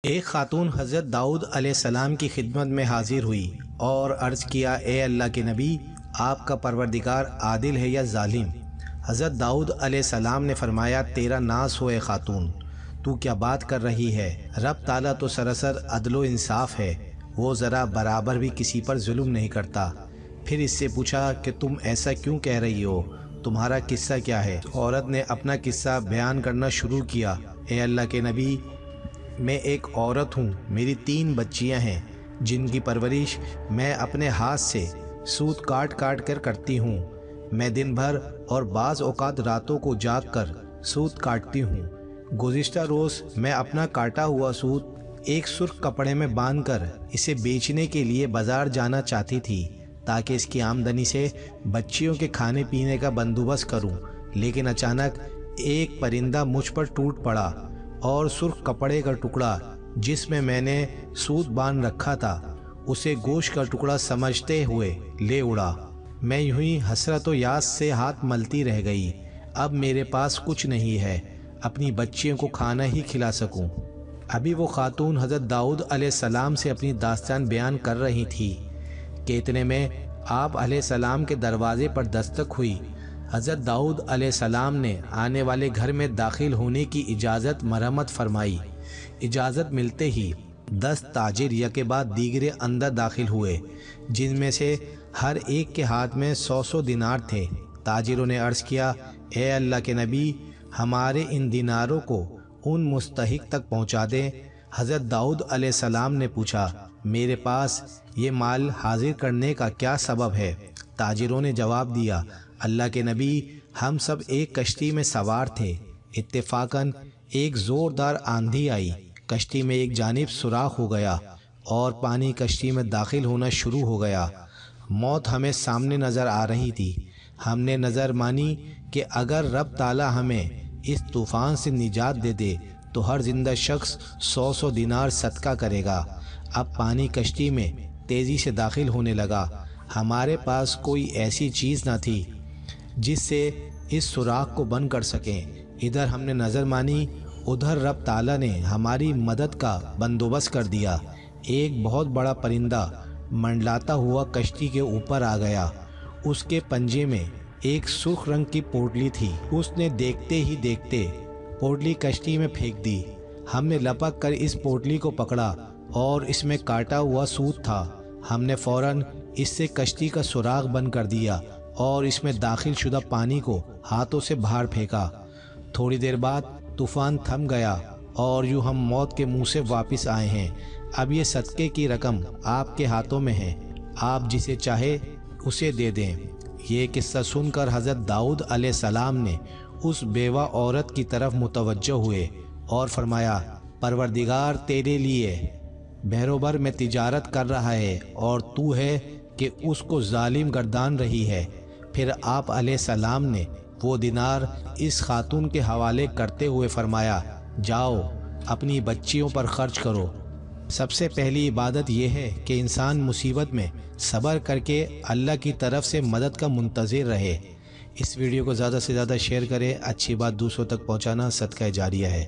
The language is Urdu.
ایک خاتون حضرت داؤد علیہ السلام کی خدمت میں حاضر ہوئی اور عرض کیا، اے اللہ کے نبی، آپ کا پروردگار عادل ہے یا ظالم؟ حضرت داؤد علیہ السلام نے فرمایا، تیرا ناز ہو اے خاتون، تو کیا بات کر رہی ہے؟ رب تعالیٰ تو سراسر عدل و انصاف ہے، وہ ذرا برابر بھی کسی پر ظلم نہیں کرتا۔ پھر اس سے پوچھا کہ تم ایسا کیوں کہہ رہی ہو، تمہارا قصہ کیا ہے؟ عورت نے اپنا قصہ بیان کرنا شروع کیا۔ اے اللہ کے نبی، میں ایک عورت ہوں، میری 3 بچیاں ہیں جن کی پرورش میں اپنے ہاتھ سے سوت کاٹ کاٹ کر کرتی ہوں۔ میں دن بھر اور بعض اوقات راتوں کو جاگ کر سوت کاٹتی ہوں۔ گزشتہ روز میں اپنا کاٹا ہوا سوت ایک سرخ کپڑے میں باندھ کر اسے بیچنے کے لیے بازار جانا چاہتی تھی تاکہ اس کی آمدنی سے بچیوں کے کھانے پینے کا بندوبست کروں، لیکن اچانک ایک پرندہ مجھ پر ٹوٹ پڑا اور سرخ کپڑے کا ٹکڑا جس میں نے سوت باندھ رکھا تھا اسے گوشت کا ٹکڑا سمجھتے ہوئے لے اڑا۔ میں یوں ہی حسرت و یاس سے ہاتھ ملتی رہ گئی۔ اب میرے پاس کچھ نہیں ہے، اپنی بچیوں کو کھانا ہی کھلا سکوں۔ ابھی وہ خاتون حضرت داؤد علیہ السلام سے اپنی داستان بیان کر رہی تھی کہ اتنے میں آپ علیہ السلام کے دروازے پر دستک ہوئی۔ حضرت داؤد علیہ السلام نے آنے والے گھر میں داخل ہونے کی اجازت مرحمت فرمائی۔ اجازت ملتے ہی 10 تاجر یکے بعد دیگرے اندر داخل ہوئے، جن میں سے ہر ایک کے ہاتھ میں 100 دینار تھے۔ تاجروں نے عرض کیا، اے اللہ کے نبی، ہمارے ان دیناروں کو ان مستحق تک پہنچا دیں۔ حضرت داؤد علیہ السلام نے پوچھا، میرے پاس یہ مال حاضر کرنے کا کیا سبب ہے؟ تاجروں نے جواب دیا، اللہ کے نبی، ہم سب ایک کشتی میں سوار تھے، اتفاقاً ایک زوردار آندھی آئی، کشتی میں ایک جانب سوراخ ہو گیا اور پانی کشتی میں داخل ہونا شروع ہو گیا۔ موت ہمیں سامنے نظر آ رہی تھی۔ ہم نے نظر مانی کہ اگر رب تعالیٰ ہمیں اس طوفان سے نجات دے دے تو ہر زندہ شخص 100 دینار صدقہ کرے گا۔ اب پانی کشتی میں تیزی سے داخل ہونے لگا۔ ہمارے پاس کوئی ایسی چیز نہ تھی جس سے اس سوراخ کو بند کر سکیں۔ ادھر ہم نے نظر مانی، ادھر رب تعالیٰ نے ہماری مدد کا بندوبست کر دیا۔ ایک بہت بڑا پرندہ منڈلاتا ہوا کشتی کے اوپر آ گیا۔ اس کے پنجے میں ایک سرخ رنگ کی پوٹلی تھی۔ اس نے دیکھتے ہی دیکھتے پوٹلی کشتی میں پھینک دی۔ ہم نے لپک کر اس پوٹلی کو پکڑا اور اس میں کاٹا ہوا سوت تھا۔ ہم نے فوراً اس سے کشتی کا سوراخ بند کر دیا اور اس میں داخل شدہ پانی کو ہاتھوں سے باہر پھینکا۔ تھوڑی دیر بعد طوفان تھم گیا اور یوں ہم موت کے منہ سے واپس آئے ہیں۔ اب یہ صدقے کی رقم آپ کے ہاتھوں میں ہے، آپ جسے چاہے اسے دے دیں۔ یہ قصہ سن کر حضرت داؤد علیہ السلام نے اس بیوہ عورت کی طرف متوجہ ہوئے اور فرمایا، پروردگار تیرے لیے بحروبر میں تجارت کر رہا ہے اور تو ہے کہ اس کو ظالم گردان رہی ہے۔ پھر آپ علیہ السلام نے وہ دینار اس خاتون کے حوالے کرتے ہوئے فرمایا، جاؤ اپنی بچیوں پر خرچ کرو۔ سب سے پہلی عبادت یہ ہے کہ انسان مصیبت میں صبر کر کے اللہ کی طرف سے مدد کا منتظر رہے۔ اس ویڈیو کو زیادہ سے زیادہ شیئر کریں، اچھی بات دوسروں تک پہنچانا صدقہ جاریہ ہے۔